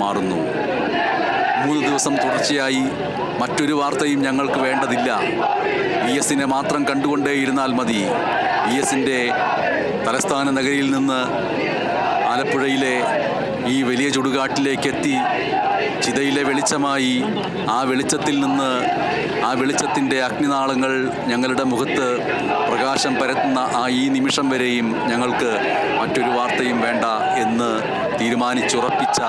മാറുന്നു. 3 ദിവസം തുടർച്ചയായി മറ്റൊരു വാർത്തയും ഞങ്ങൾക്ക് വേണ്ടതില്ല. VS മാത്രം കണ്ടുകൊണ്ടേയിരുന്നാൽ മതി. VS തലസ്ഥാന നഗരിയിൽ നിന്ന് ആലപ്പുഴയിലെ ഈ വലിയ ചുടുകാട്ടിലേക്കെത്തി ചിതയിലെ വെളിച്ചമായി ആ വെളിച്ചത്തിൽ നിന്ന് ആ വെളിച്ചത്തിൻ്റെ അഗ്നിനാളങ്ങൾ ഞങ്ങളുടെ മുഖത്ത് പ്രകാശം പരത്തുന്ന ഈ നിമിഷം വരെയും ഞങ്ങൾക്ക് മറ്റൊരു വാർത്തയും വേണ്ട എന്ന് തീരുമാനിച്ചുറപ്പിച്ച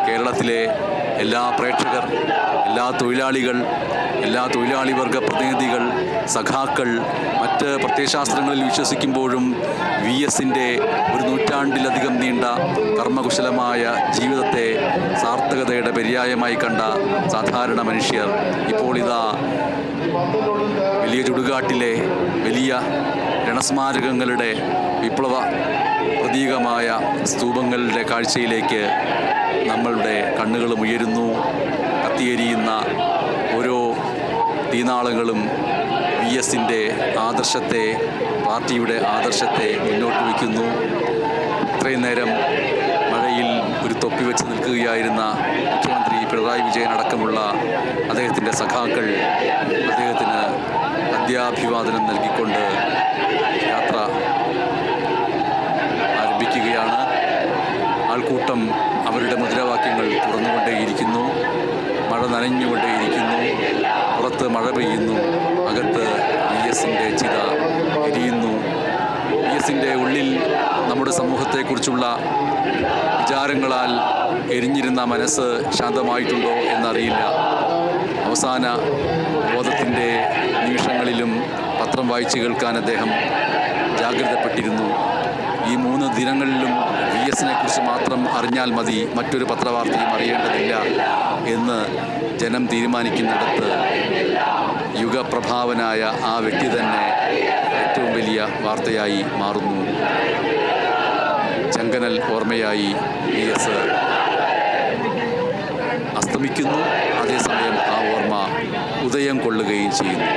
കേരളത്തിലെ എല്ലാ പ്രേക്ഷകർ, എല്ലാ തൊഴിലാളികൾ, എല്ലാ തൊഴിലാളി വർഗ പ്രതിനിധികൾ, സഖാക്കൾ, മറ്റ് പ്രത്യയശാസ്ത്രങ്ങളിൽ വിശ്വസിക്കുമ്പോഴും VS ഒരു നൂറ്റാണ്ടിലധികം നീണ്ട കർമ്മകുശലമായ ജീവിതത്തെ സാർത്ഥകതയുടെ പര്യായമായി കണ്ട സാധാരണ മനുഷ്യർ ഇപ്പോൾ ഇതാ വലിയ ചുടുകാട്ടിലെ വലിയ രണസ്മാരകങ്ങളുടെ വിപ്ലവ പ്രതീകമായ സ്തൂപങ്ങളുടെ കാഴ്ചയിലേക്ക് നമ്മളുടെ കണ്ണുകളും ഉയരുന്നു. കത്തിയെരിയുന്ന ഓരോ തീനാളങ്ങളും VS ആദർശത്തെ, പാർട്ടിയുടെ ആദർശത്തെ മുന്നോട്ട് വയ്ക്കുന്നു. ഇത്രയും നേരം മഴയിൽ ഒരു തൊപ്പി വെച്ച് നിൽക്കുകയായിരുന്ന മുഖ്യമന്ത്രി പിണറായി വിജയൻ അടക്കമുള്ള അദ്ദേഹത്തിൻ്റെ സഖാക്കൾ അദ്ദേഹത്തിന് അന്ത്യാഭിവാദനം നൽകിക്കൊണ്ട് യാത്ര ആരംഭിക്കുകയാണ്. ആൾക്കൂട്ടം അവരുടെ മുദ്രാവാക്യങ്ങൾ തുറന്നുകൊണ്ടേയിരിക്കുന്നു. മഴ നനഞ്ഞുകൊണ്ടേയിരിക്കുന്നു. പുറത്ത് മഴ പെയ്യുന്നു, അകത്ത് VS ചിത എരിയുന്നു. VS ഉള്ളിൽ നമ്മുടെ സമൂഹത്തെക്കുറിച്ചുള്ള വിചാരങ്ങളാൽ എരിഞ്ഞിരുന്ന മനസ്സ് ശാന്തമായിട്ടുണ്ടോ എന്നറിയില്ല. അവസാന ബോധത്തിൻ്റെ നിമിഷങ്ങളിലും പത്രം വായിച്ചു കേൾക്കാൻ അദ്ദേഹം ജാഗ്രതപ്പെട്ടിരുന്നു. ഈ 3 ദിനങ്ങളിലും VS കുറിച്ച് മാത്രം അറിഞ്ഞാൽ മതി, മറ്റൊരു പത്രവാർത്തയും അറിയേണ്ടതില്ല എന്ന് ജനം തീരുമാനിക്കുന്നിടത്ത് യുഗപ്രഭാവനായ ആ വ്യക്തി തന്നെ ഏറ്റവും വലിയ വാർത്തയായി മാറുന്നു. ചെങ്കനൽ ഓർമ്മയായി VS അസ്തമിക്കുന്നു. അതേസമയം ആ ഓർമ്മ ഉദയം കൊള്ളുകയും ചെയ്യുന്നു.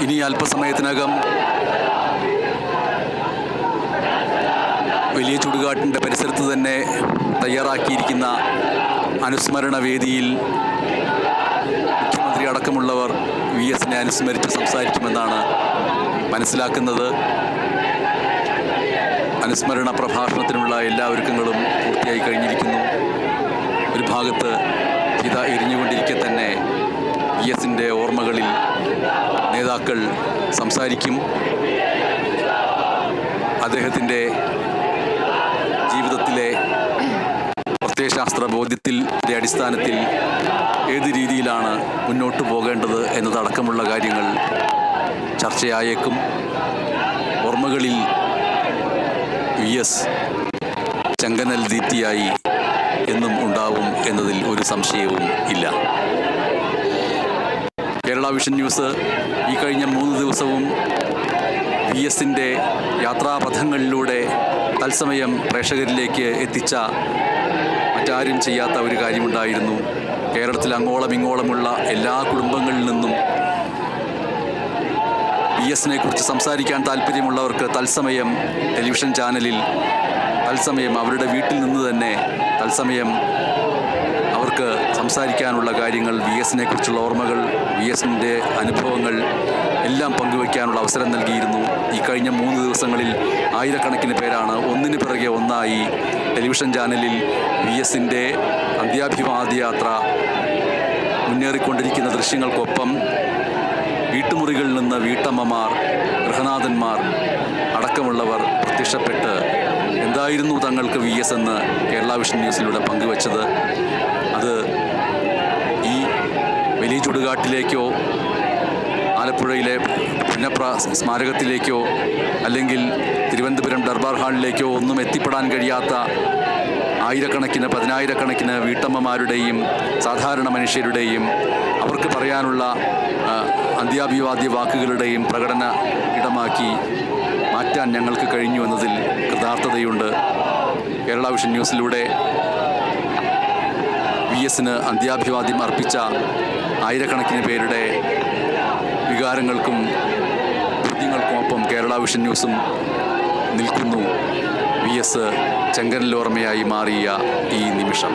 ഇനി അല്പസമയത്തിനകം വലിയ ചുടുകാട്ടിൻ്റെ പരിസരത്ത് തന്നെ തയ്യാറാക്കിയിരിക്കുന്ന അനുസ്മരണ വേദിയിൽ മുഖ്യമന്ത്രി അടക്കമുള്ളവർ VS അനുസ്മരിച്ച് സംസാരിക്കുമെന്നാണ് മനസ്സിലാക്കുന്നത്. അനുസ്മരണ പ്രഭാഷണത്തിനുള്ള എല്ലാ ഒരുക്കങ്ങളും പൂർത്തിയായി കഴിഞ്ഞിരിക്കുന്നു. ഒരു ഭാഗത്ത് ചിത എരിഞ്ഞുകൊണ്ടിരിക്കെ തന്നെ VS ഓർമ്മകളിൽ നേതാക്കൾ സംസാരിക്കും. അദ്ദേഹത്തിൻ്റെ ജീവിതത്തിലെ പ്രത്യയശാസ്ത്ര ബോധ്യത്തിൻ്റെ അടിസ്ഥാനത്തിൽ ഏത് രീതിയിലാണ് മുന്നോട്ട് പോകേണ്ടത് എന്നതടക്കമുള്ള കാര്യങ്ങൾ ചർച്ചയായേക്കും. ഓർമ്മകളിൽ VS ചെങ്കനൽ ദീപ്തിയായി എന്നും ഉണ്ടാവും എന്നതിൽ ഒരു സംശയവും ഇല്ല. കേരള വിഷൻ ന്യൂസ് ഈ കഴിഞ്ഞ 3 ദിവസവും VS യാത്രാപഥങ്ങളിലൂടെ തത്സമയം പ്രേക്ഷകരിലേക്ക് എത്തിച്ച മറ്റാരും ചെയ്യാത്ത ഒരു കാര്യമുണ്ടായിരുന്നു. കേരളത്തിൽ അങ്ങോളം ഇങ്ങോളമുള്ള എല്ലാ കുടുംബങ്ങളിൽ നിന്നും VS കുറിച്ച് സംസാരിക്കാൻ താല്പര്യമുള്ളവർക്ക് തത്സമയം ടെലിവിഷൻ ചാനലിൽ തത്സമയം അവരുടെ വീട്ടിൽ നിന്ന് തന്നെ തത്സമയം അവർക്ക് സംസാരിക്കാനുള്ള കാര്യങ്ങൾ, VS കുറിച്ചുള്ള ഓർമ്മകൾ, VS അനുഭവങ്ങൾ എല്ലാം പങ്കുവയ്ക്കാനുള്ള അവസരം നൽകിയിരുന്നു. ഈ കഴിഞ്ഞ 3 ദിവസങ്ങളിൽ ആയിരക്കണക്കിന് പേരാണ് ഒന്നിനു പിറകെ ഒന്നായി ടെലിവിഷൻ ചാനലിൽ VS അന്ത്യാഭിവാദ്യ യാത്ര മുന്നേറിക്കൊണ്ടിരിക്കുന്ന ദൃശ്യങ്ങൾക്കൊപ്പം വീട്ടുമുറികളിൽ നിന്ന് വീട്ടമ്മമാർ, ഗൃഹനാഥന്മാർ അടക്കമുള്ളവർ പ്രത്യക്ഷപ്പെട്ട് എന്തായിരുന്നു തങ്ങൾക്ക് VS എന്ന് കേരള വിഷൻ ന്യൂസിലൂടെ പങ്കുവച്ചത്. അത് ഈ വലിയ ചുടുകാട്ടിലേക്കോ ആലപ്പുഴയിലെ പുന്നപ്ര സ്മാരകത്തിലേക്കോ അല്ലെങ്കിൽ തിരുവനന്തപുരം ദർബാർ ഹാളിലേക്കോ ഒന്നും എത്തിപ്പെടാൻ കഴിയാത്ത ആയിരക്കണക്കിന് പതിനായിരക്കണക്കിന് വീട്ടമ്മമാരുടെയും സാധാരണ മനുഷ്യരുടെയും അവർക്ക് പറയാനുള്ള അന്ത്യാഭിവാദ്യ വാക്കുകളുടെയും പ്രകടന ഇടമാക്കി മാറ്റാൻ ഞങ്ങൾക്ക് കഴിഞ്ഞു എന്നതിൽ കൃതാർത്ഥതയുണ്ട്. കേരള വിഷൻ ന്യൂസിലൂടെ വി എസിന് അന്ത്യാഭിവാദ്യം അർപ്പിച്ച ആയിരക്കണക്കിന് പേരുടെ വികാരങ്ങൾക്കും കൃത്യങ്ങൾക്കുമൊപ്പം കേരള വിഷൻ ന്യൂസും നിൽക്കുന്നു. വി എസ് ചെങ്കനിലോർമ്മയായി മാറിയ ഈ നിമിഷം.